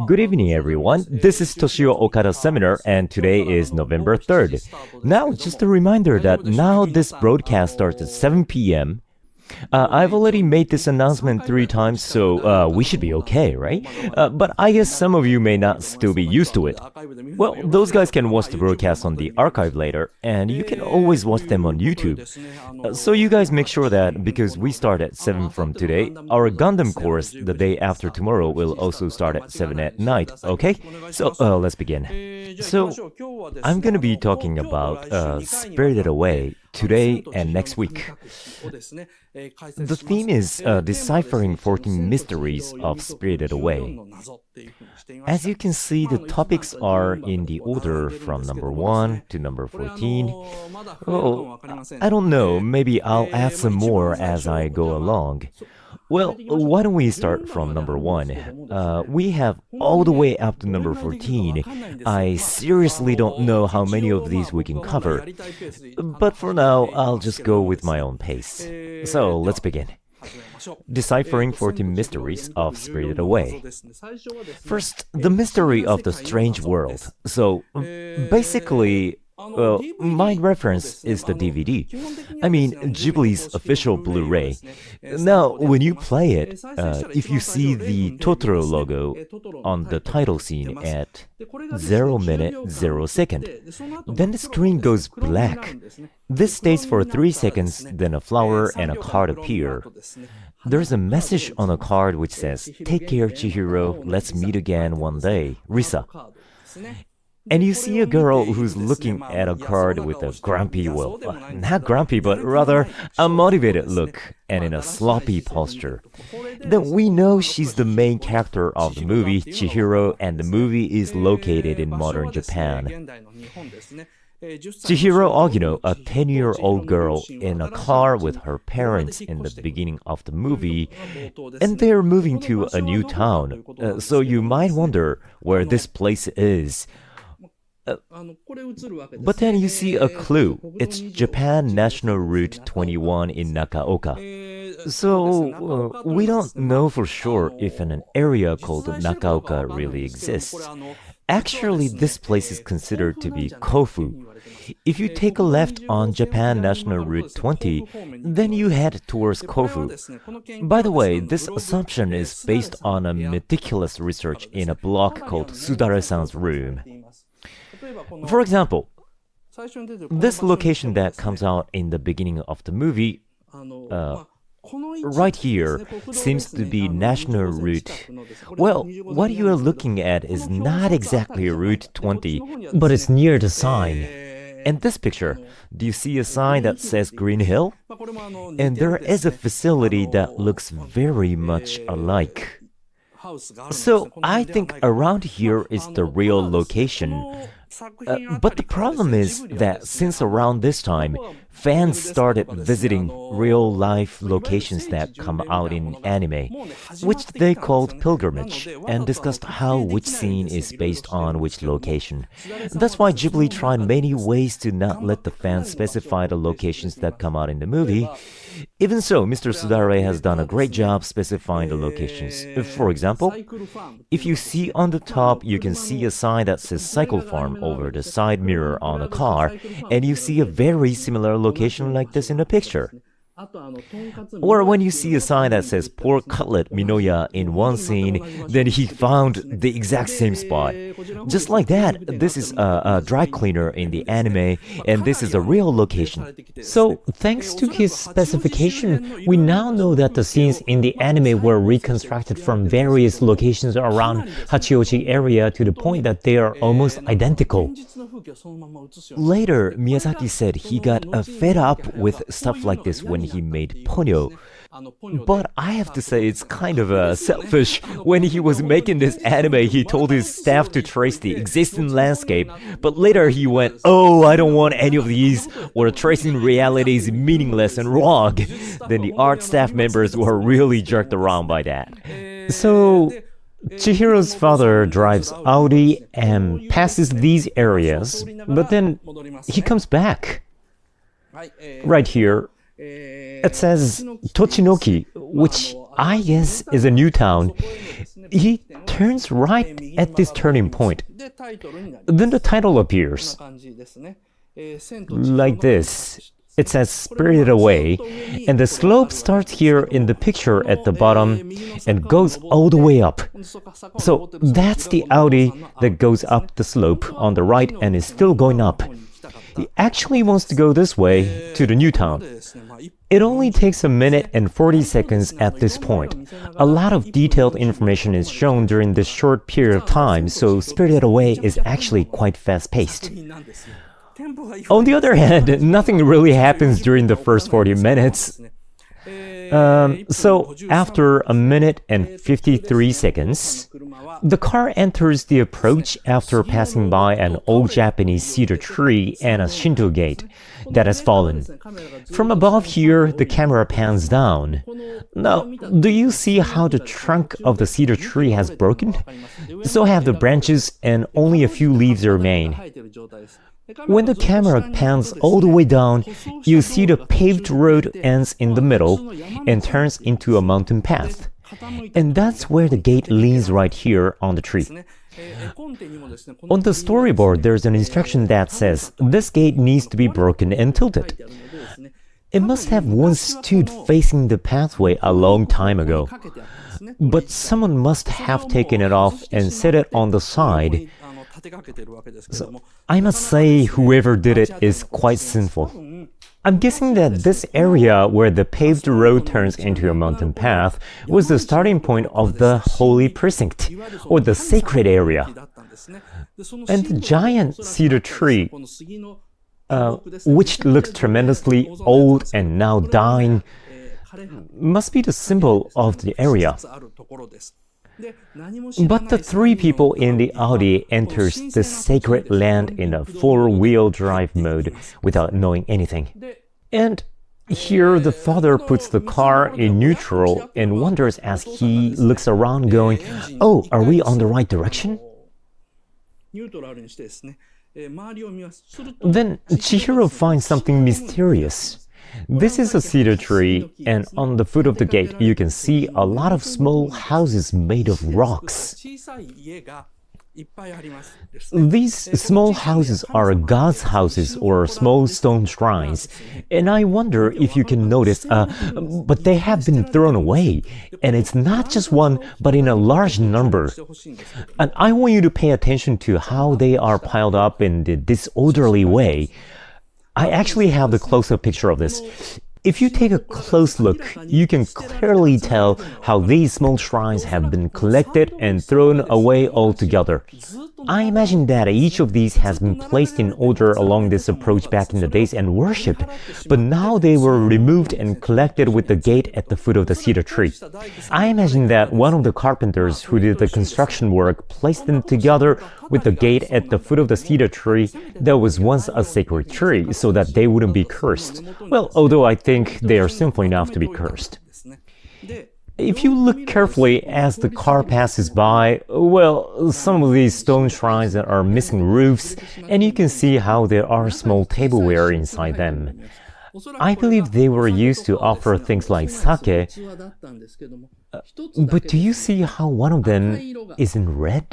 Good evening, everyone. This is Toshio Okada Seminar, and today is November 3rd. Now, just a reminder that now this broadcast starts at 7 p.m. I've already made this announcement 3 times, so we should be okay, right? But I guess some of you may not still be used to it. Well, those guys can watch the broadcast on the archive later, and you can always watch them on YouTube. So you guys make sure that, because we start at 7 from today, our Gundam course the day after tomorrow will also start at 7 at night, okay? So let's begin. So I'm gonna be talking about Spirited Away today and next week. The theme is deciphering 14 mysteries of Spirited Away. As you can see, the topics are in the order from number 1 to number 14. Oh, I don't know, maybe I'll add some more as I go along. Well, why don't we start from number 1? We have all the way up to number 14. I seriously don't know how many of these we can cover. But for now, I'll just go with my own pace. So, let's begin. Deciphering 14 mysteries of Spirited Away. First, the mystery of the strange world. So, basically, well, my reference is the DVD. I mean, Ghibli's official Blu-ray. Now, when you play it, if you see the Totoro logo on the title scene at 0 minute 0 second, then the screen goes black. This stays for 3 seconds, then a flower and a card appear. There's a message on a card which says, "Take care, Chihiro, let's meet again one day, Risa." And you see a girl who's looking at a card with a grumpy, well, not grumpy, but rather a motivated look and in a sloppy posture. Then we know she's the main character of the movie, Chihiro, and the movie is located in modern Japan. Chihiro Ogino, a 10-year-old girl in a car with her parents in the beginning of the movie, and they're moving to a new town. So you might wonder where this place is. But then you see a clue. It's Japan National Route 21 in Nakaoka. So we don't know for sure if an area called Nakaoka really exists. Actually, this place is considered to be Kofu. If you take a left on Japan National Route 20, then you head towards Kofu. By the way, this assumption is based on a meticulous research in a blog called Sudare-san's Room. For example, this location that comes out in the beginning of the movie, right here, seems to be National Route. Well, what you are looking at is not exactly Route 20, but it's near the sign. In this picture, do you see a sign that says Green Hill? And there is a facility that looks very much alike. So I think around here is the real location. But the problem is that since around this time, fans started visiting real-life locations that come out in anime, which they called pilgrimage, and discussed how which scene is based on which location. That's why Ghibli tried many ways to not let the fans specify the locations that come out in the movie. Even so, Mr. Sudare has done a great job specifying the locations. For example, if you see on the top, you can see a sign that says Cycle Farm over the side mirror on a car, and you see a very similar location like this in the picture. Or when you see a sign that says Pork Cutlet Minoya in one scene, then he found the exact same spot. Just like that, this is a dry cleaner in the anime, and this is a real location. So, thanks to his specification, we now know that the scenes in the anime were reconstructed from various locations around Hachioji area to the point that they are almost identical. Later, Miyazaki said he got fed up with stuff like this when he made Ponyo. But I have to say it's kind of selfish. When he was making this anime, he told his staff to trace the existing landscape, but later he went, "Oh, I don't want any of these," or tracing reality is meaningless and wrong. Then the art staff members were really jerked around by that. So, Chihiro's father drives Audi and passes these areas, but then he comes back. Right here, it says Tochinoki, which I guess is a new town. He turns right at this turning point. Then the title appears. Like this. It says Spirited Away, and the slope starts here in the picture at the bottom and goes all the way up. So that's the Audi that goes up the slope on the right and is still going up. He actually wants to go this way to the new town. It only takes a minute and 40 seconds at this point. A lot of detailed information is shown during this short period of time, so Spirited Away is actually quite fast-paced. On the other hand, nothing really happens during the first 40 minutes. So after a minute and 53 seconds, the car enters the approach after passing by an old Japanese cedar tree and a Shinto gate that has fallen. From above here, the camera pans down. Now, do you see how the trunk of the cedar tree has broken? So have the branches and only a few leaves remain. When the camera pans all the way down, you see the paved road ends in the middle and turns into a mountain path. And that's where the gate leans right here on the tree. On the storyboard, there's an instruction that says, this gate needs to be broken and tilted. It must have once stood facing the pathway a long time ago. But someone must have taken it off and set it on the side. So, I must say whoever did it is quite sinful. I'm guessing that this area where the paved road turns into a mountain path was the starting point of the holy precinct, or the sacred area. And the giant cedar tree, which looks tremendously old and now dying, must be the symbol of the area. But the three people in the Audi enters this sacred land in a four-wheel drive mode without knowing anything. And here the father puts the car in neutral and wonders as he looks around going, oh, are we on the right direction? Then Chihiro finds something mysterious. This is a cedar tree, and on the foot of the gate you can see a lot of small houses made of rocks. These small houses are God's houses or small stone shrines, and I wonder if you can notice, but they have been thrown away, and it's not just one, but in a large number. And I want you to pay attention to how they are piled up in the disorderly way. I actually have the close-up picture of this. If you take a close look, you can clearly tell how these small shrines have been collected and thrown away altogether. I imagine that each of these has been placed in order along this approach back in the days and worshipped, but now they were removed and collected with the gate at the foot of the cedar tree. I imagine that one of the carpenters who did the construction work placed them together with the gate at the foot of the cedar tree that was once a sacred tree so that they wouldn't be cursed. Well, although I think they are simple enough to be cursed. If you look carefully as the car passes by, well, some of these stone shrines are missing roofs, and you can see how there are small tableware inside them. I believe they were used to offer things like sake, but do you see how one of them is in red?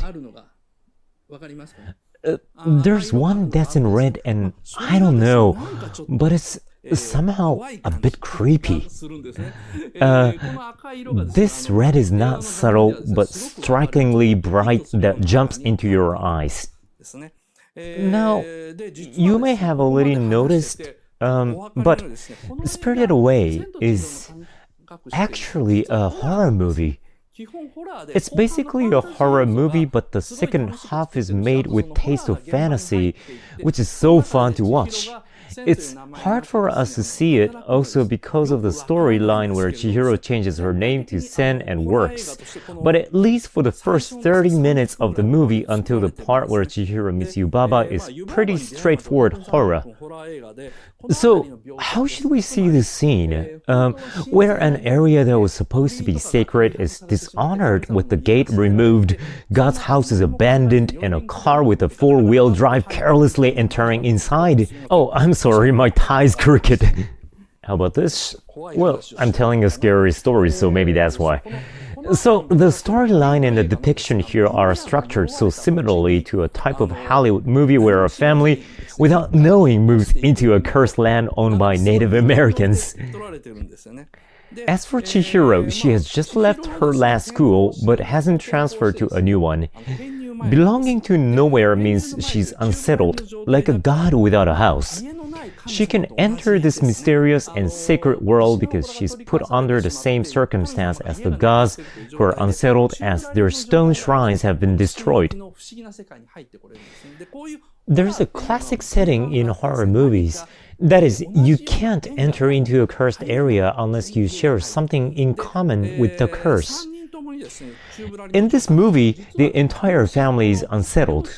There's one that's in red and I don't know, but it's somehow a bit creepy. This red is not subtle but strikingly bright that jumps into your eyes. Now, you may have already noticed, but Spirited Away is actually a horror movie. It's basically a horror movie, but the second half is made with taste of fantasy, which is so fun to watch. It's hard for us to see it also because of the storyline where Chihiro changes her name to Sen and works. But at least for the first 30 minutes of the movie until the part where Chihiro meets Yubaba is pretty straightforward horror. So, how should we see this scene? Where an area that was supposed to be sacred is dishonored with the gate removed, God's house is abandoned, and a car with a four-wheel drive carelessly entering inside. Oh, I'm sorry, my tie is crooked. How about this? Well, I'm telling a scary story, so maybe that's why. So the storyline and the depiction here are structured so similarly to a type of Hollywood movie where a family, without knowing, moves into a cursed land owned by Native Americans. As for Chihiro, she has just left her last school but hasn't transferred to a new one. Belonging to nowhere means she's unsettled, like a god without a house. She can enter this mysterious and sacred world because she's put under the same circumstance as the gods who are unsettled as their stone shrines have been destroyed. There's a classic setting in horror movies. That is, you can't enter into a cursed area unless you share something in common with the curse. In this movie, the entire family is unsettled.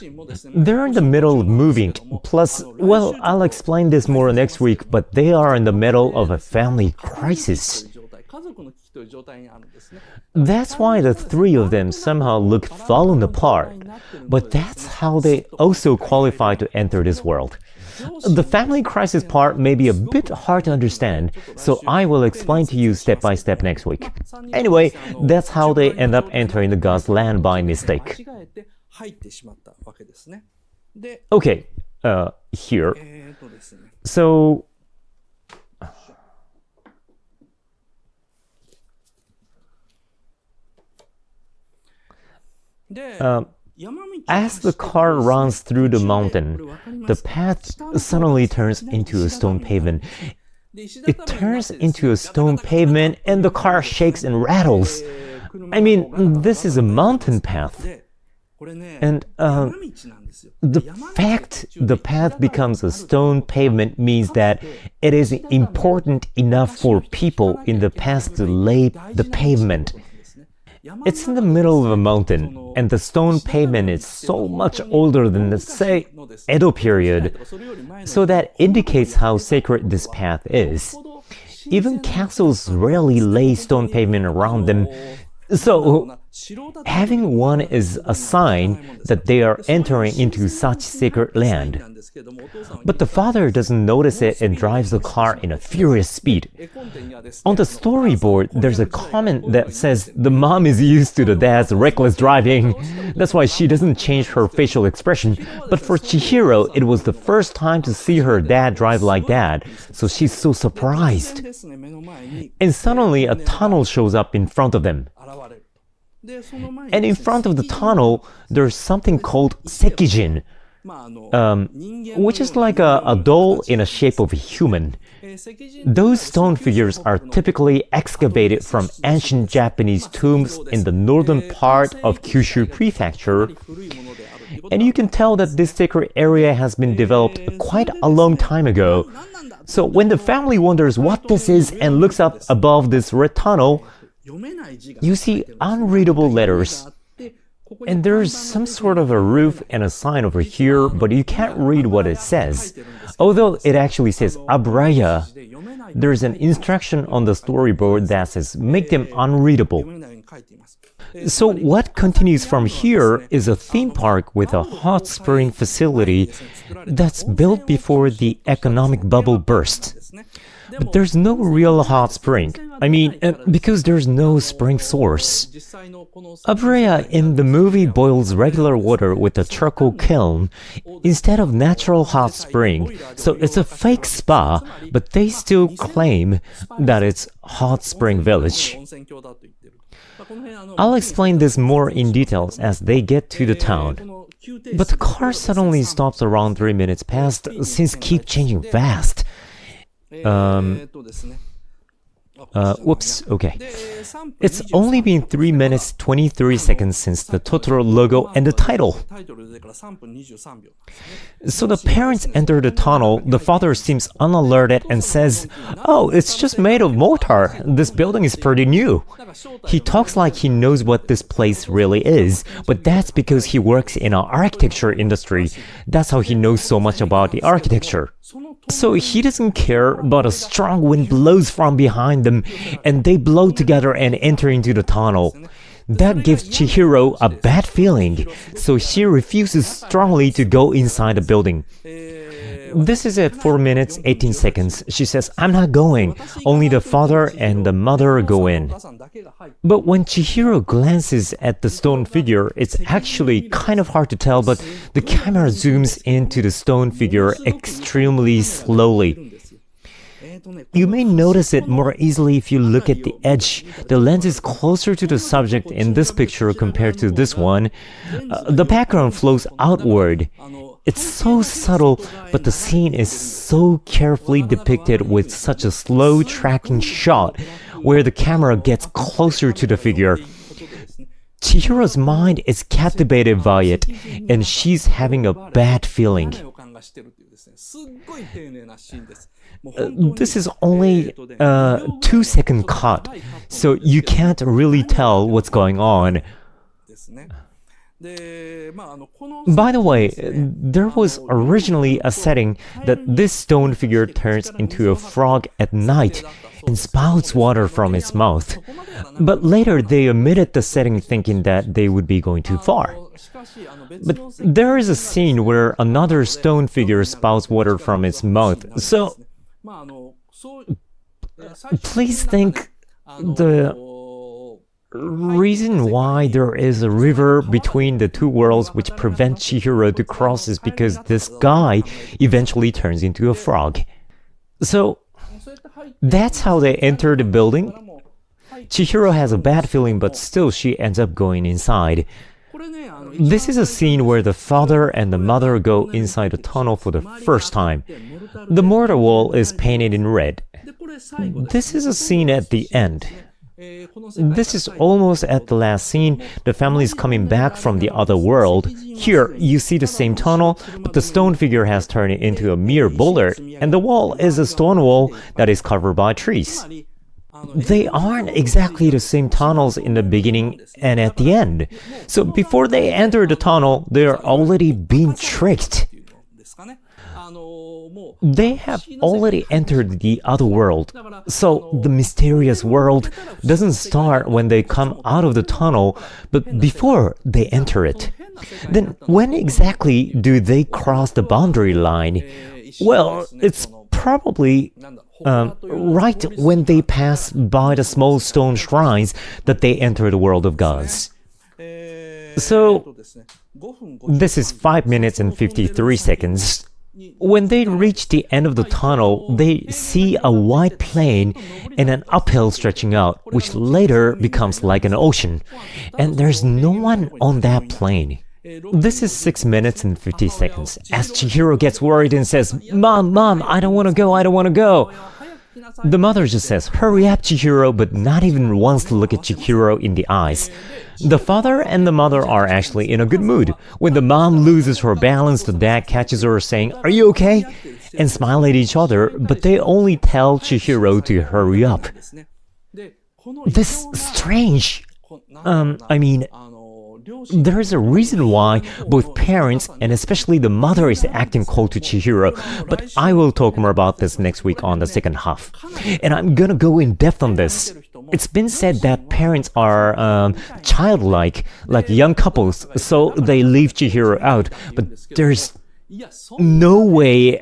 They're in the middle of moving, plus, well, I'll explain this more next week, but they are in the middle of a family crisis. That's why the three of them somehow look fallen apart, but that's how they also qualify to enter this world. The family crisis part may be a bit hard to understand, so I will explain to you step by step next week. Anyway, that's how they end up entering the God's land by mistake. Okay, here. So... as the car runs through the mountain, the path suddenly turns into a stone pavement. It turns into a stone pavement and the car shakes and rattles. I mean, this is a mountain path. And the fact the path becomes a stone pavement means that it is important enough for people in the past to lay the pavement. It's in the middle of a mountain, and the stone pavement is so much older than the, say, Edo period, so that indicates how sacred this path is. Even castles rarely lay stone pavement around them, so having one is a sign that they are entering into such sacred land. But the father doesn't notice it and drives the car in a furious speed. On the storyboard, there's a comment that says the mom is used to the dad's reckless driving. That's why she doesn't change her facial expression. But for Chihiro, it was the first time to see her dad drive like that, so she's so surprised. And suddenly a tunnel shows up in front of them. And in front of the tunnel, there's something called sekijin, which is like a doll in a shape of a human. Those stone figures are typically excavated from ancient Japanese tombs in the northern part of Kyushu Prefecture. And you can tell that this sacred area has been developed quite a long time ago. So when the family wonders what this is and looks up above this red tunnel, you see unreadable letters. And there's some sort of a roof and a sign over here, but you can't read what it says. Although it actually says Abraya, there's an instruction on the storyboard that says make them unreadable. So what continues from here is a theme park with a hot spring facility that's built before the economic bubble burst. But there's no real hot spring. I mean, because there's no spring source. Abraya in the movie boils regular water with a charcoal kiln instead of natural hot spring, so it's a fake spa, but they still claim that it's Hot Spring Village. I'll explain this more in details as they get to the town. But the car suddenly stops around 3 minutes past, since keep changing fast. Whoops, okay. It's only been 3 minutes 23 seconds since the Totoro logo and the title. So the parents enter the tunnel, the father seems unalerted and says, "Oh, it's just made of mortar. This building is pretty new." He talks like he knows what this place really is, but that's because he works in an architecture industry. That's how he knows so much about the architecture. So he doesn't care, but a strong wind blows from behind them, and they blow together and enter into the tunnel. That gives Chihiro a bad feeling, so she refuses strongly to go inside the building. This is at 4 minutes 18 seconds. She says, "I'm not going. Only the father and the mother go in." But when Chihiro glances at the stone figure, it's actually kind of hard to tell, but the camera zooms into the stone figure extremely slowly. You may notice it more easily if you look at the edge. The lens is closer to the subject in this picture compared to this one. The background flows outward. It's so subtle, but the scene is so carefully depicted with such a slow tracking shot where the camera gets closer to the figure. Chihiro's mind is captivated by it, and she's having a bad feeling. This is only a 2-second cut, so you can't really tell what's going on. By the way, there was originally a setting that this stone figure turns into a frog at night and spouts water from its mouth. But later they omitted the setting thinking that they would be going too far. But there is a scene where another stone figure spouts water from its mouth. So please think the reason why there is a river between the two worlds which prevents Chihiro to cross is because this guy eventually turns into a frog. So that's how they enter the building. Chihiro has a bad feeling, but still she ends up going inside. This is a scene where the father and the mother go inside a tunnel for the first time. The mortar wall is painted in red. This is a scene at the end. This is almost at the last scene. The family is coming back from the other world. Here, you see the same tunnel, but the stone figure has turned it into a mere bollard, and the wall is a stone wall that is covered by trees. They aren't exactly the same tunnels in the beginning and at the end. So before they enter the tunnel, they are already being tricked. They have already entered the other world. So the mysterious world doesn't start when they come out of the tunnel, but before they enter it. Then when exactly do they cross the boundary line? Well, it's probably right when they pass by the small stone shrines that they enter the world of gods. So this is 5 minutes and 53 seconds. When they reach the end of the tunnel, they see a wide plain and an uphill stretching out, which later becomes like an ocean. And there's no one on that plain. This is 6 minutes and 50 seconds. As Chihiro gets worried and says, Mom, I don't want to go, I don't want to go. The mother just says, "Hurry up, Chihiro," but not even wants to look at Chihiro in the eyes. The father and the mother are actually in a good mood. When the mom loses her balance, the dad catches her saying, "Are you okay?" and smile at each other, but they only tell Chihiro to hurry up. This strange. There is a reason why both parents and especially the mother is acting cold to Chihiro, but I will talk more about this next week on the second half. And I'm gonna go in depth on this. It's been said that parents are childlike, like young couples, so they leave Chihiro out, but there's no way,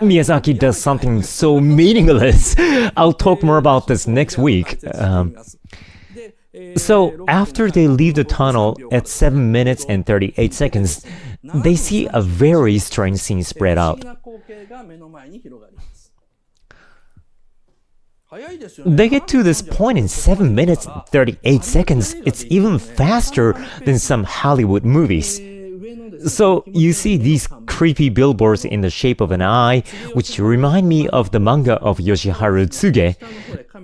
Miyazaki does something so meaningless. I'll talk more about this next week. So after they leave the tunnel at 7 minutes and 38 seconds, they see a very strange scene spread out. They get to this point in 7 minutes and 38 seconds. It's even faster than some Hollywood movies. So you see these creepy billboards in the shape of an eye, which remind me of the manga of Yoshiharu Tsuge.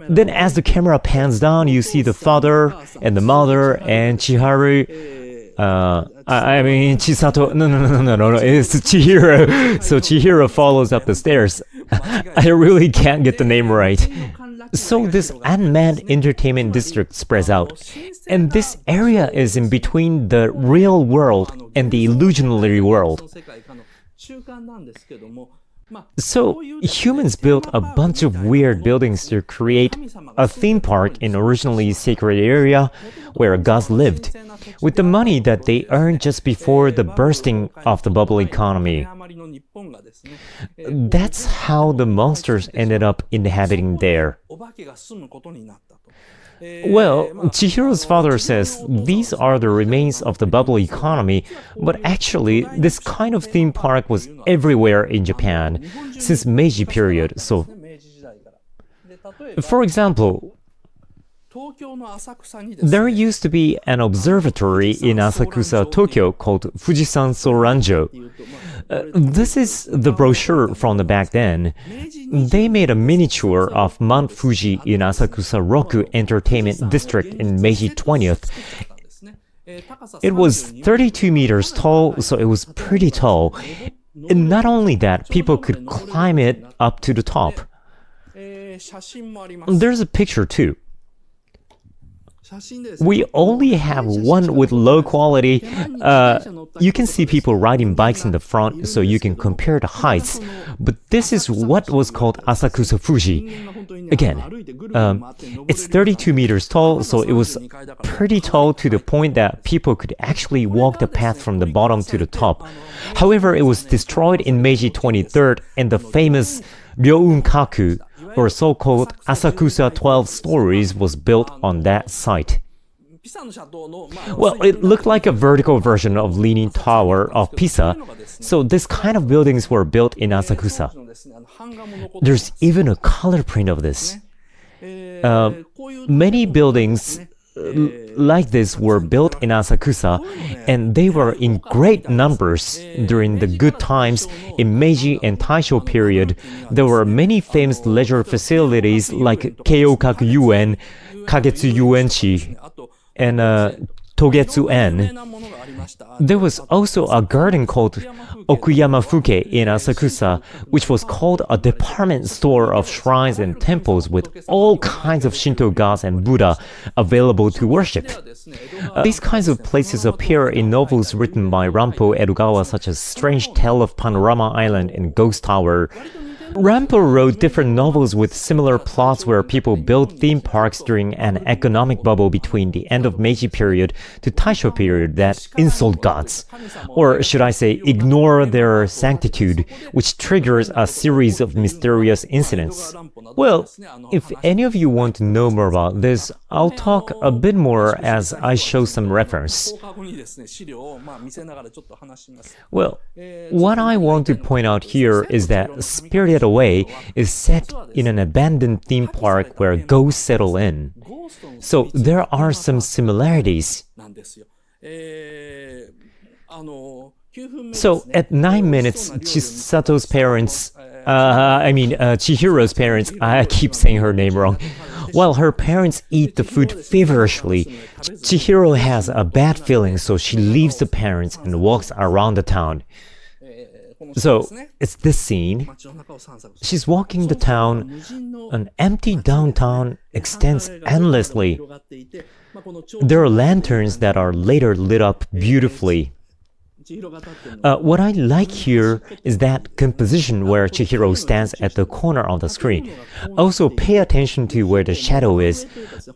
Then as the camera pans down, you see the father and the mother and Chiharu. Chisato. No, it's Chihiro. So Chihiro follows up the stairs. I really can't get the name right. So this unmanned entertainment district spreads out. And this area is in between the real world and the illusionary world. So, humans built a bunch of weird buildings to create a theme park in originally sacred area where gods lived, with the money that they earned just before the bursting of the bubble economy. That's how the monsters ended up inhabiting there. Well, Chihiro's father says these are the remains of the bubble economy, but actually, this kind of theme park was everywhere in Japan since Meiji period. So, for example, there used to be an observatory in Asakusa, Tokyo called Fujisan Soranjo. This is the brochure from the back then. They made a miniature of Mount Fuji in Asakusa Roku Entertainment District in Meiji 20th. It was 32 meters tall, so it was pretty tall. And not only that, people could climb it up to the top. There's a picture too. We only have one with low quality. You can see people riding bikes in the front, so you can compare the heights. But this is what was called Asakusa Fuji. Again, it's 32 meters tall, so it was pretty tall to the point that people could actually walk the path from the bottom to the top. However, it was destroyed in Meiji 23rd, and the famous Ryounkaku, or so-called Asakusa 12 stories, was built on that site. Well, it looked like a vertical version of Leaning Tower of Pisa, so this kind of buildings were built in Asakusa. There's even a color print of this. Many buildings like this were built in Asakusa, and they were in great numbers during the good times in Meiji and Taisho period. There were many famous leisure facilities like Keiokaku Yuen, Kagetsu Yuenchi, and Togetsu-en. There was also a garden called Okuyama Fuke in Asakusa, which was called a department store of shrines and temples with all kinds of Shinto gods and Buddha available to worship. These kinds of places appear in novels written by Rampo Edogawa, such as Strange Tale of Panorama Island and Ghost Tower. Rampo wrote different novels with similar plots where people built theme parks during an economic bubble between the end of Meiji period to Taisho period that insult gods, or should I say ignore their sanctitude, which triggers a series of mysterious incidents. Well, if any of you want to know more about this, I'll talk a bit more as I show some reference. Well, what I want to point out here is that Spirited Away is set in an abandoned theme park where ghosts settle in. So there are some similarities. So at 9 minutes, Chisato's parents, Chihiro's parents, I keep saying her name wrong. While her parents eat the food feverishly, Chihiro has a bad feeling, so she leaves the parents and walks around the town. So, it's this scene. She's walking the town. An empty downtown extends endlessly. There are lanterns that are later lit up beautifully. What I like here is that composition where Chihiro stands at the corner of the screen. Also, pay attention to where the shadow is.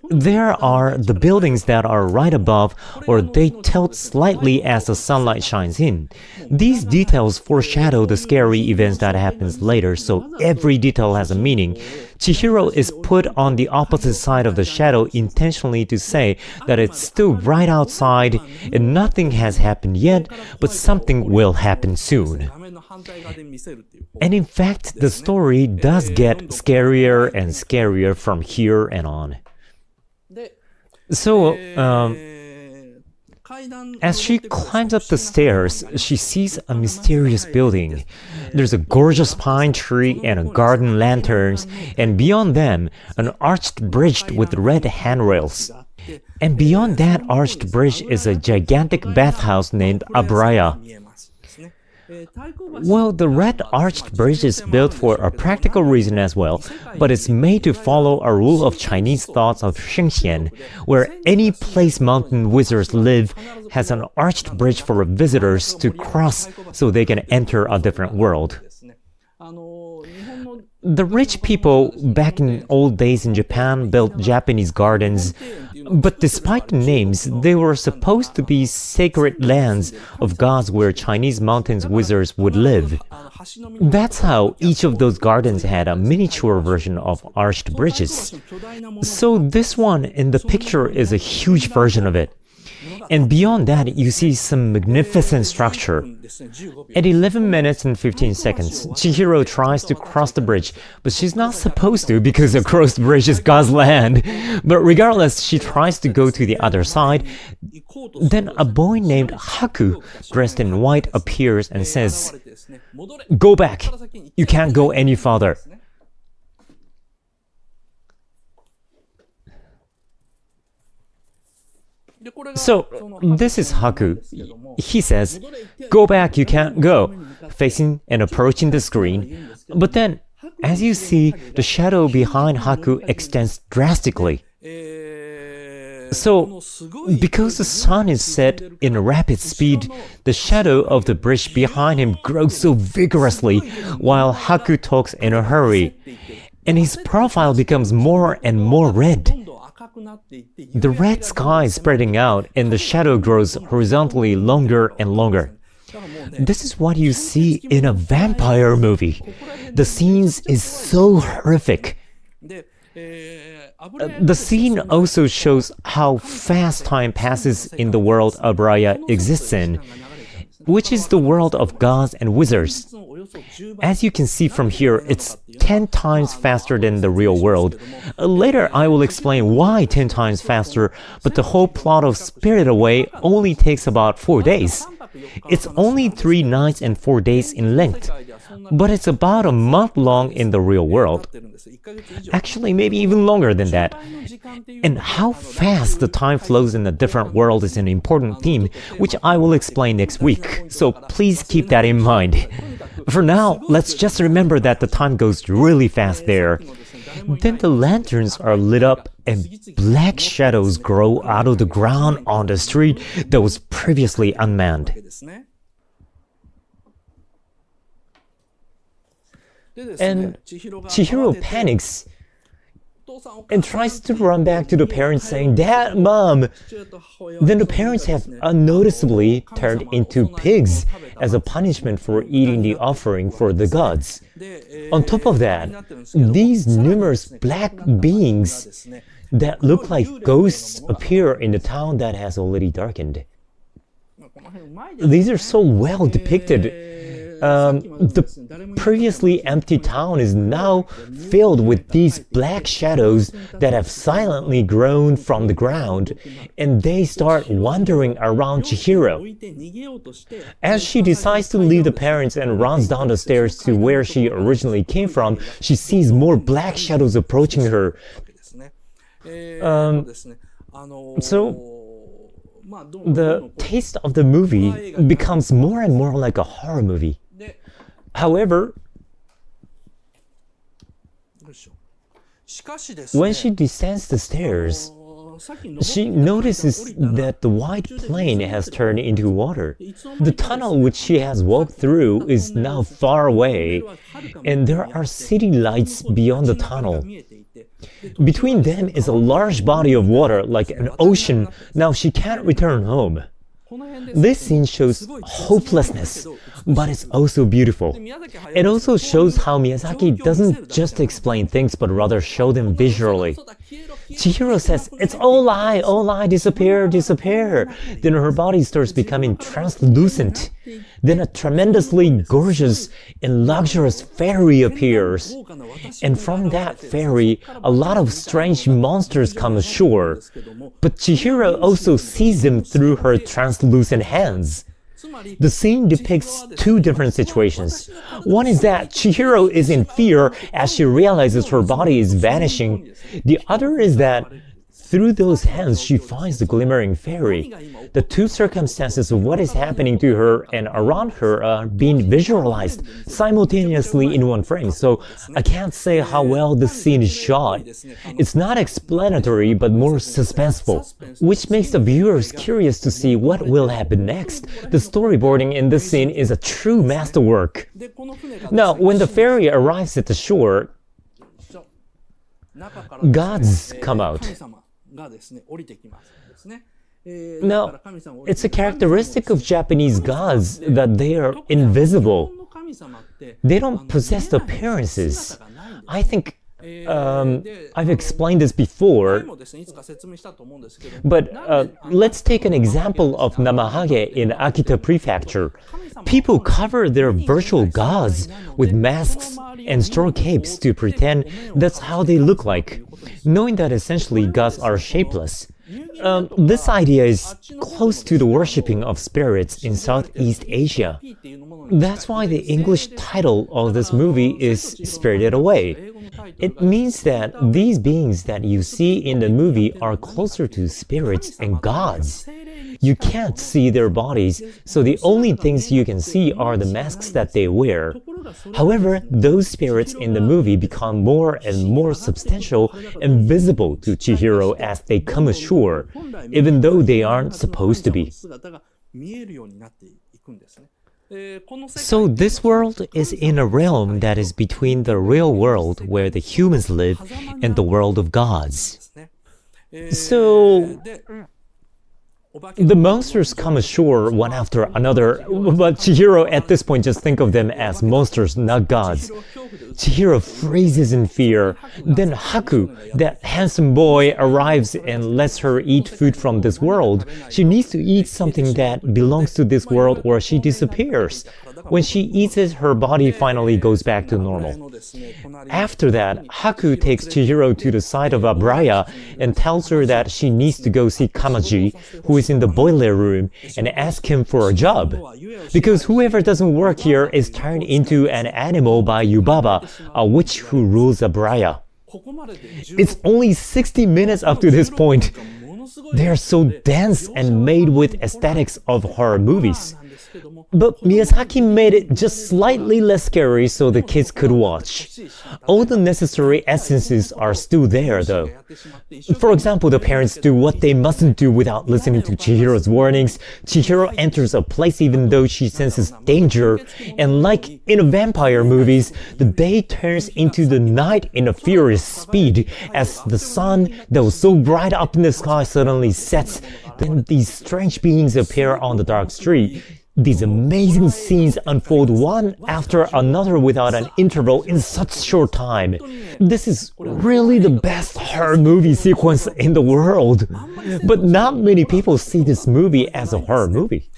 There are the buildings that are right above, or they tilt slightly as the sunlight shines in. These details foreshadow the scary events that happens later, so every detail has a meaning. Chihiro is put on the opposite side of the shadow intentionally to say that it's still right outside and nothing has happened yet, but something will happen soon. And in fact, the story does get scarier and scarier from here and on. So, as she climbs up the stairs, she sees a mysterious building. There's a gorgeous pine tree and a garden lanterns, and beyond them, an arched bridge with red handrails. And beyond that arched bridge is a gigantic bathhouse named Abraya. Well, the red arched bridge is built for a practical reason as well, but it's made to follow a rule of Chinese thoughts of Xingxian, where any place mountain wizards live has an arched bridge for visitors to cross so they can enter a different world. The rich people back in old days in Japan built Japanese gardens, but despite the names, they were supposed to be sacred lands of gods where Chinese mountains wizards would live. That's how each of those gardens had a miniature version of arched bridges. So this one in the picture is a huge version of it. And beyond that, you see some magnificent structure. At 11 minutes and 15 seconds, Chihiro tries to cross the bridge, but she's not supposed to because across the bridge is God's land. But regardless, she tries to go to the other side. Then a boy named Haku, dressed in white, appears and says, "Go back! You can't go any farther." So, this is Haku. He says, "Go back, you can't go," facing and approaching the screen. But then, as you see, the shadow behind Haku extends drastically. So, because the sun is set in a rapid speed, the shadow of the bridge behind him grows so vigorously while Haku talks in a hurry. And his profile becomes more and more red. The red sky is spreading out and the shadow grows horizontally longer and longer. This is what you see in a vampire movie. The scenes is so horrific. The scene also shows how fast time passes in the world Abraya exists in, which is the world of gods and wizards. As you can see from here, it's 10 times faster than the real world. Later, I will explain why 10 times faster, but the whole plot of Spirited Away only takes about 4 days. It's only 3 nights and 4 days in length, but it's about a month long in the real world. Actually, maybe even longer than that. And how fast the time flows in a different world is an important theme, which I will explain next week, so please keep that in mind. For now, let's just remember that the time goes really fast there. Then the lanterns are lit up and black shadows grow out of the ground on the street that was previously unmanned. And Chihiro panics and tries to run back to the parents saying, "Dad, Mom!" Then the parents have unnoticeably turned into pigs as a punishment for eating the offering for the gods. On top of that, these numerous black beings that look like ghosts appear in the town that has already darkened. These are so well depicted. The previously empty town is now filled with these black shadows that have silently grown from the ground, and they start wandering around Chihiro. As she decides to leave the parents and runs down the stairs to where she originally came from, she sees more black shadows approaching her. The taste of the movie becomes more and more like a horror movie. However, when she descends the stairs, she notices that the white plain has turned into water. The tunnel which she has walked through is now far away, and there are city lights beyond the tunnel. Between them is a large body of water, like an ocean. Now she can't return home. This scene shows hopelessness, but it's also beautiful. It also shows how Miyazaki doesn't just explain things, but rather show them visually. Chihiro says, "It's all lie, disappear, disappear." Then her body starts becoming translucent. Then a tremendously gorgeous and luxurious fairy appears. And from that fairy, a lot of strange monsters come ashore. But Chihiro also sees them through her translucent hands. The scene depicts two different situations. One is that Chihiro is in fear as she realizes her body is vanishing. The other is that through those hands she finds the glimmering fairy. The two circumstances of what is happening to her and around her are being visualized simultaneously in one frame, so I can't say how well this scene is shot. It's not explanatory but more suspenseful, which makes the viewers curious to see what will happen next. The storyboarding in this scene is a true masterwork. Now, when the fairy arrives at the shore, gods come out. Now, it's a characteristic of Japanese gods that they are invisible. They don't possess appearances. I think I've explained this before, but let's take an example of Namahage in Akita Prefecture. People cover their virtual gods with masks and straw capes to pretend that's how they look like, knowing that essentially gods are shapeless. This idea is close to the worshipping of spirits in Southeast Asia. That's why the English title of this movie is Spirited Away. It means that these beings that you see in the movie are closer to spirits and gods. You can't see their bodies, so the only things you can see are the masks that they wear. However, those spirits in the movie become more and more substantial and visible to Chihiro as they come ashore, even though they aren't supposed to be. So this world is in a realm that is between the real world where the humans live and the world of gods. So the monsters come ashore one after another, but Chihiro at this point just think of them as monsters, not gods. Chihiro freezes in fear. Then Haku, that handsome boy, arrives and lets her eat food from this world. She needs to eat something that belongs to this world or she disappears. When she eats it, her body finally goes back to normal. After that, Haku takes Chihiro to the side of Abraya and tells her that she needs to go see Kamaji, who is in the boiler room, and ask him for a job. Because whoever doesn't work here is turned into an animal by Yubaba, a witch who rules Abraya. It's only 60 minutes up to this point. They are so dense and made with aesthetics of horror movies. But Miyazaki made it just slightly less scary so the kids could watch. All the necessary essences are still there, though. For example, the parents do what they mustn't do without listening to Chihiro's warnings. Chihiro enters a place even though she senses danger. And like in vampire movies, the day turns into the night in a furious speed as the sun that was so bright up in the sky suddenly sets. Then these strange beings appear on the dark street. These amazing scenes unfold one after another without an interval in such short time. This is really the best horror movie sequence in the world. But not many people see this movie as a horror movie.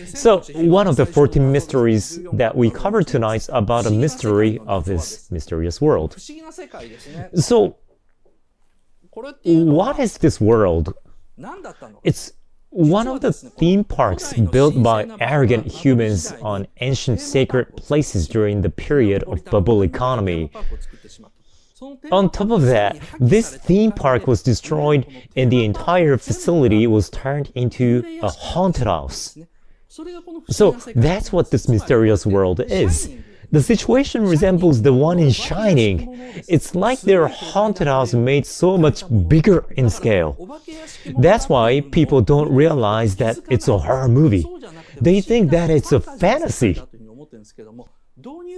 So, one of the 14 mysteries that we cover tonight is about a mystery of this mysterious world. So, what is this world? It's one of the theme parks built by arrogant humans on ancient sacred places during the period of bubble economy. On top of that, this theme park was destroyed and the entire facility was turned into a haunted house. So that's what this mysterious world is. The situation resembles the one in Shining. It's like their haunted house made so much bigger in scale. That's why people don't realize that it's a horror movie. They think that it's a fantasy.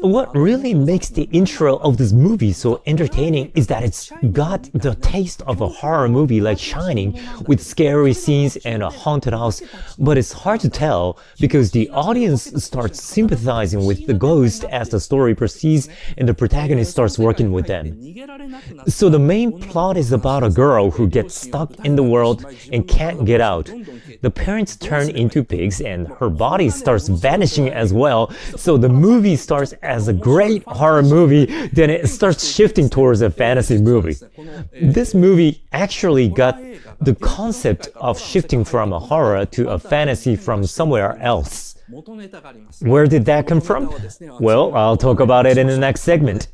What really makes the intro of this movie so entertaining is that it's got the taste of a horror movie like Shining, with scary scenes and a haunted house, but it's hard to tell because the audience starts sympathizing with the ghost as the story proceeds and the protagonist starts working with them. So the main plot is about a girl who gets stuck in the world and can't get out. The parents turn into pigs and her body starts vanishing as well, so the movie starts as a great horror movie, then it starts shifting towards a fantasy movie. This movie actually got the concept of shifting from a horror to a fantasy from somewhere else. Where did that come from? Well, I'll talk about it in the next segment.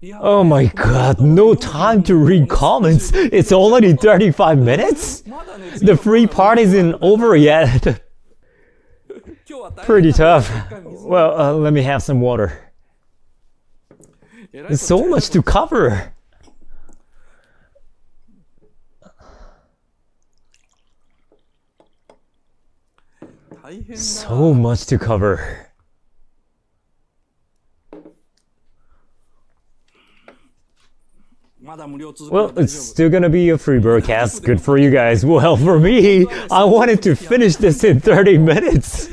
Oh my god, no time to read comments. It's already 35 minutes? The free part isn't over yet. Pretty tough. Well, let me have some water. There's so much to cover. So much to cover. Well, it's still gonna be a free broadcast. Good for you guys. Well, for me, I wanted to finish this in 30 minutes.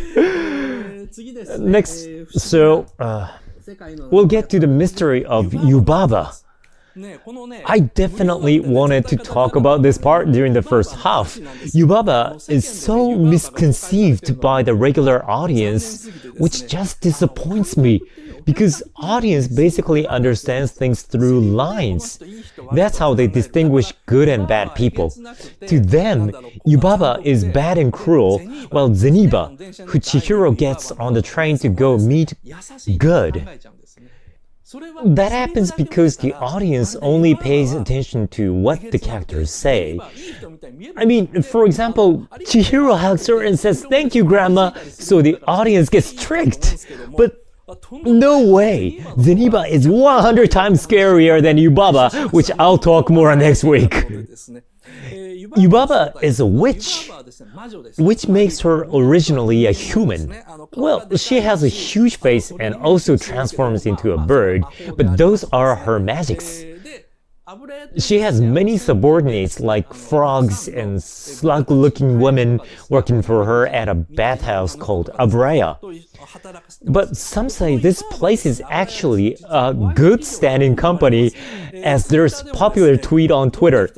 Next, we'll get to the mystery of Yubaba. I definitely wanted to talk about this part during the first half. Yubaba is so misconceived by the regular audience, which just disappoints me, because audience basically understands things through lines. That's how they distinguish good and bad people. To them, Yubaba is bad and cruel, while Zeniba, who Chihiro gets on the train to go meet, good. That happens because the audience only pays attention to what the characters say. I mean, for example, Chihiro hugs her and says, "Thank you, Grandma," so the audience gets tricked. But no way! Zeniba is 100 times scarier than Yubaba, which I'll talk more next week. Yubaba is a witch, which makes her originally a human. Well, she has a huge face and also transforms into a bird, but those are her magics. She has many subordinates like frogs and slug-looking women working for her at a bathhouse called Abraya. But some say this place is actually a good standing company, as there's a popular tweet on Twitter.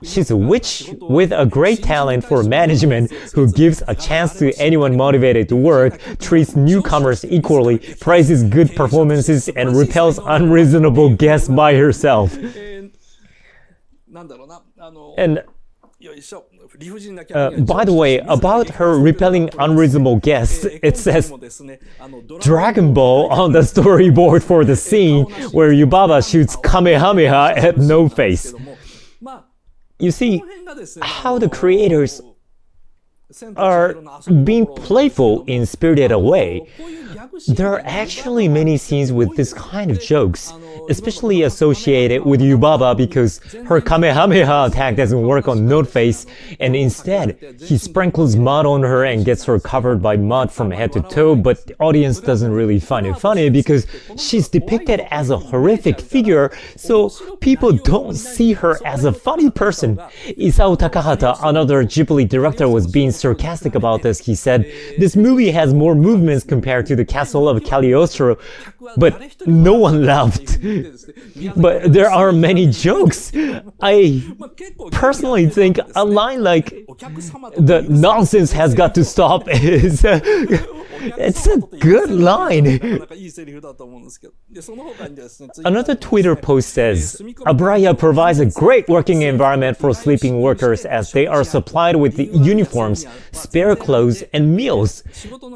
She's a witch with a great talent for management who gives a chance to anyone motivated to work, treats newcomers equally, praises good performances, and repels unreasonable guests by herself. And by the way, about her repelling unreasonable guests, it says Dragon Ball on the storyboard for the scene where Yubaba shoots Kamehameha at No Face. You see how the creators are being playful in spirited way. There are actually many scenes with this kind of jokes, especially associated with Yubaba because her Kamehameha attack doesn't work on Noteface, and instead, he sprinkles mud on her and gets her covered by mud from head to toe, but the audience doesn't really find it funny because she's depicted as a horrific figure, so people don't see her as a funny person. Isao Takahata, another Ghibli director, was being sarcastic about this. He said, "This movie has more movements compared to the Castle of Cagliostro," but no one laughed. But there are many jokes. I personally think a line like, "The nonsense has got to stop," is it's a good line. Another Twitter post says, "Abraya provides a great working environment for sleeping workers as they are supplied with the uniforms, spare clothes, and meals.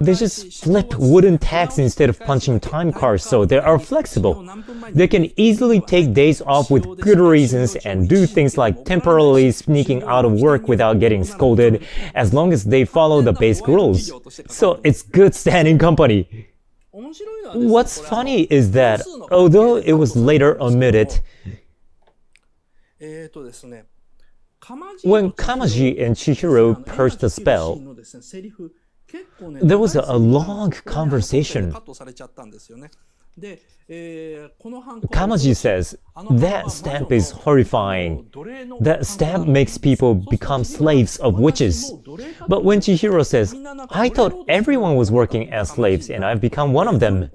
They just flip wooden tags instead of punching time cards, so they are flexible. They can easily take days off with good reasons and do things like temporarily sneaking out of work without getting scolded, as long as they follow the basic rules. So it's good standing company." What's funny is that, although it was later omitted, when Kamaji and Chihiro purged the spell, there was a long conversation. Kamaji says, "That stamp is horrifying. That stamp makes people become slaves of witches." But when Chihiro says, "I thought everyone was working as slaves and I've become one of them,"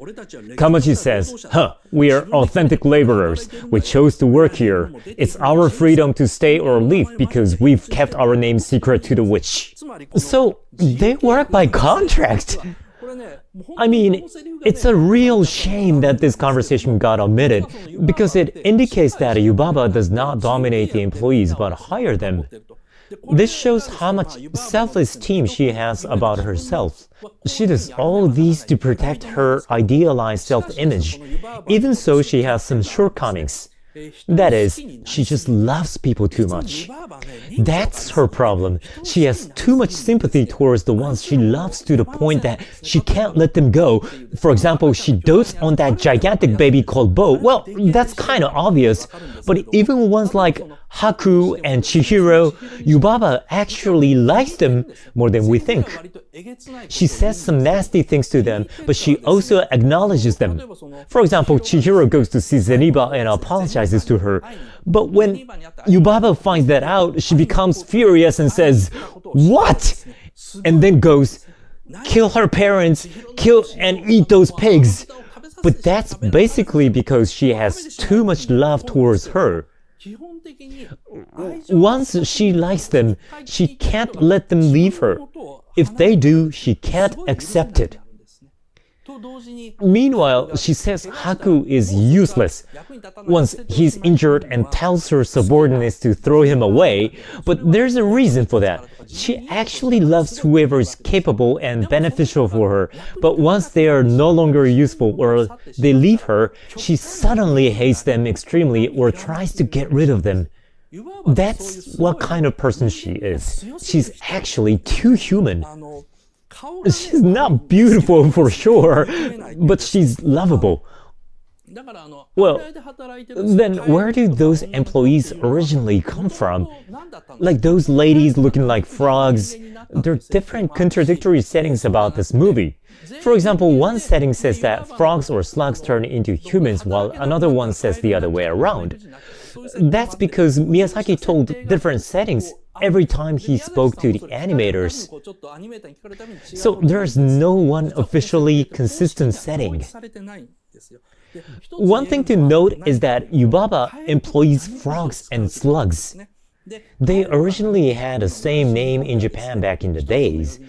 Kamaji says, "We are authentic laborers. We chose to work here. It's our freedom to stay or leave because we've kept our name secret to the witch." So they work by contract. I mean, it's a real shame that this conversation got omitted because it indicates that Yubaba does not dominate the employees but hire them. This shows how much self-esteem she has about herself. She does all these to protect her idealized self-image. Even so, she has some shortcomings. That is, she just loves people too much. That's her problem. She has too much sympathy towards the ones she loves to the point that she can't let them go. For example, she dotes on that gigantic baby called Bo. Well, that's kind of obvious. But even ones like Haku and Chihiro, Yubaba actually likes them more than we think. She says some nasty things to them, but she also acknowledges them. For example, Chihiro goes to see Zeniba and apologizes to her. But when Yubaba finds that out, she becomes furious and says, "What?" And then goes, "Kill her parents, kill and eat those pigs." But that's basically because she has too much love towards her. Once she likes them, she can't let them leave her. If they do, she can't accept it. Meanwhile, she says Haku is useless. Once he's injured and tells her subordinates to throw him away, but there's a reason for that. She actually loves whoever is capable and beneficial for her, but once they are no longer useful or they leave her, she suddenly hates them extremely or tries to get rid of them. That's what kind of person she is. She's actually too human. She's not beautiful for sure, but she's lovable. Well, then where do those employees originally come from? Like those ladies looking like frogs? There are different contradictory settings about this movie. For example, one setting says that frogs or slugs turn into humans while another one says the other way around. That's because Miyazaki told different settings every time he spoke to the animators. So there's no one officially consistent setting. One thing to note is that Yubaba employs frogs and slugs. They originally had the same name in Japan back in the days.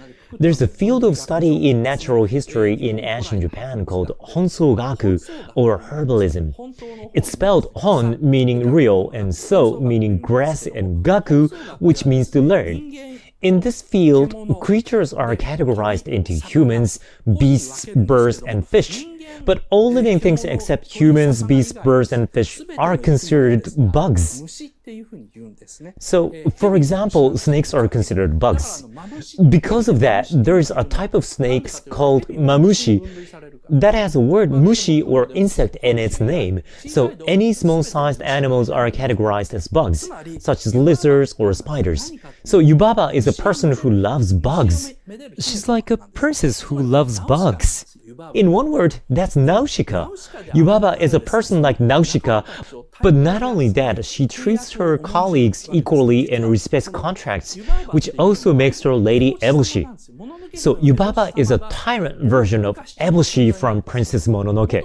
There's a field of study in natural history in ancient Japan called Honsogaku, or herbalism. It's spelled Hon, meaning real, and So, meaning grass, and Gaku, which means to learn. In this field, creatures are categorized into humans, beasts, birds, and fish. But all living things except humans, beasts, birds, and fish are considered bugs. So, for example, snakes are considered bugs. Because of that, there is a type of snakes called mamushi that has the word mushi or insect in its name. So any small-sized animals are categorized as bugs, such as lizards or spiders. So Yubaba is a person who loves bugs. She's like a princess who loves bugs. In one word, that's Nausicaa. Yubaba is a person like Nausicaa, but not only that, she treats her colleagues equally and respects contracts, which also makes her Lady Eboshi. So Yubaba is a tyrant version of Eboshi from Princess Mononoke.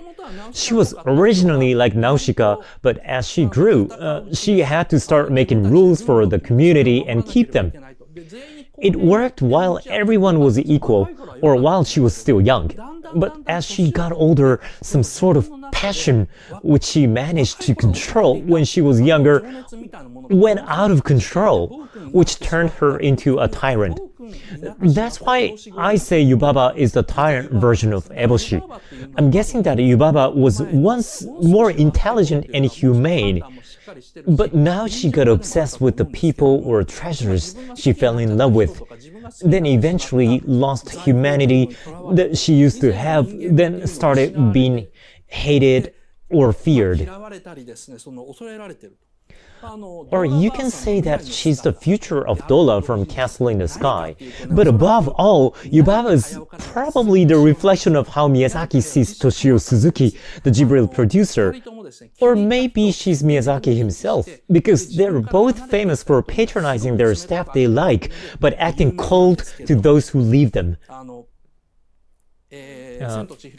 She was originally like Nausicaa, but as she grew, she had to start making rules for the community and keep them. It worked while everyone was equal, or while she was still young. But as she got older, some sort of passion, which she managed to control when she was younger, went out of control, which turned her into a tyrant. That's why I say Yubaba is the tyrant version of Eboshi. I'm guessing that Yubaba was once more intelligent and humane, but now she got obsessed with the people or treasures she fell in love with, then eventually lost humanity that she used to have, then started being hated or feared. Or you can say that she's the future of Dola from Castle in the Sky. But above all, Yubaba is probably the reflection of how Miyazaki sees Toshio Suzuki, the Ghibli producer. Or maybe she's Miyazaki himself, because they're both famous for patronizing their staff they like, but acting cold to those who leave them.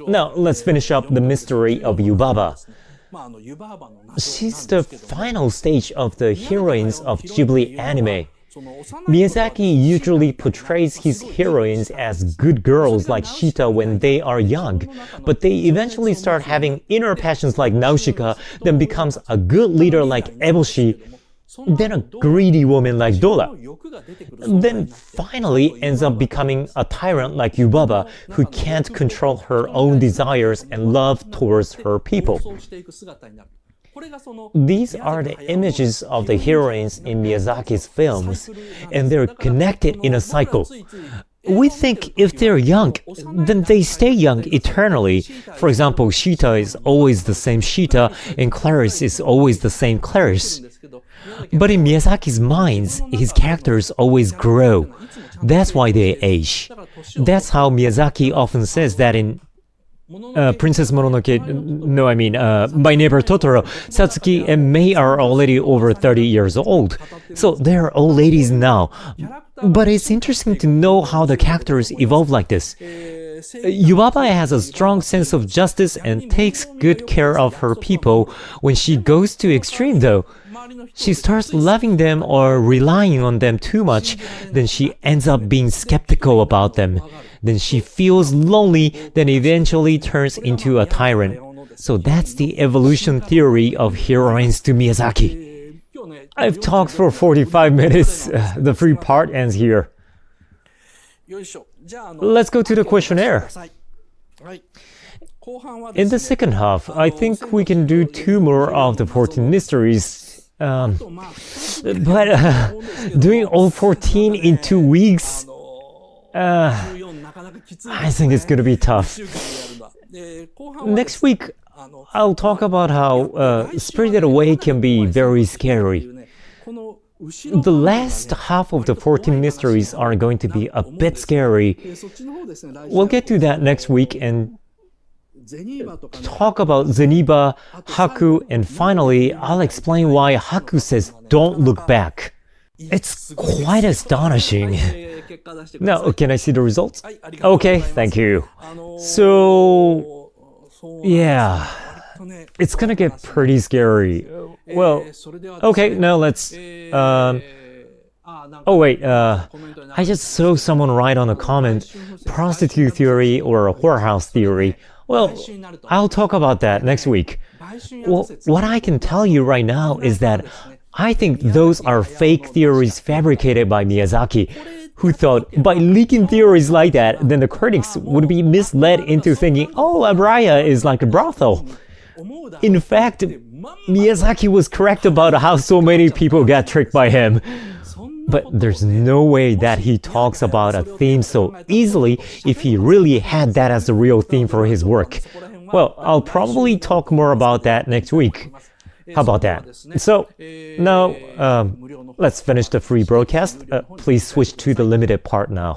Now, let's finish up the mystery of Yubaba. She's the final stage of the heroines of Ghibli anime. Miyazaki usually portrays his heroines as good girls like Shita when they are young, but they eventually start having inner passions like Nausicaa, then becomes a good leader like Eboshi, then a greedy woman like Dora, then finally ends up becoming a tyrant like Yubaba who can't control her own desires and love towards her people. These are the images of the heroines in Miyazaki's films, and they're connected in a cycle. We think if they're young, then they stay young eternally. For example, Sheeta is always the same Sheeta, and Clarice is always the same Clarice. But in Miyazaki's minds, his characters always grow. That's why they age. That's how Miyazaki often says that in Princess Mononoke, My Neighbor Totoro, Satsuki and Mei are already over 30 years old. So they're old ladies now. But it's interesting to know how the characters evolve like this. Yubaba has a strong sense of justice and takes good care of her people. When she goes to extreme though, she starts loving them or relying on them too much, then she ends up being skeptical about them. Then she feels lonely, then eventually turns into a tyrant. So that's the evolution theory of heroines to Miyazaki. I've talked for 45 minutes. The free part ends here. Let's go to the questionnaire. In the second half, I think we can do 2 more of the 14 mysteries. But doing all 14 in 2 weeks, I think it's going to be tough. Next week, I'll talk about how Spirited Away can be very scary. The last half of the 14 mysteries are going to be a bit scary. We'll get to that next week and talk about Zeniba, Haku, and finally, I'll explain why Haku says don't look back. It's quite astonishing. Now, can I see the results? Okay, thank you. So, yeah, it's gonna get pretty scary. Well, okay, now let's... Oh wait, I just saw someone write on a comment, prostitute theory or a whorehouse theory. Well, I'll talk about that next week. Well, what I can tell you right now is that I think those are fake theories fabricated by Miyazaki, who thought by leaking theories like that, then the critics would be misled into thinking, oh, Abraya is like a brothel. In fact, Miyazaki was correct about how so many people got tricked by him. But there's no way that he talks about a theme so easily if he really had that as the real theme for his work. Well, I'll probably talk more about that next week. How about that? So, now, let's finish the free broadcast. Please switch to the limited part now.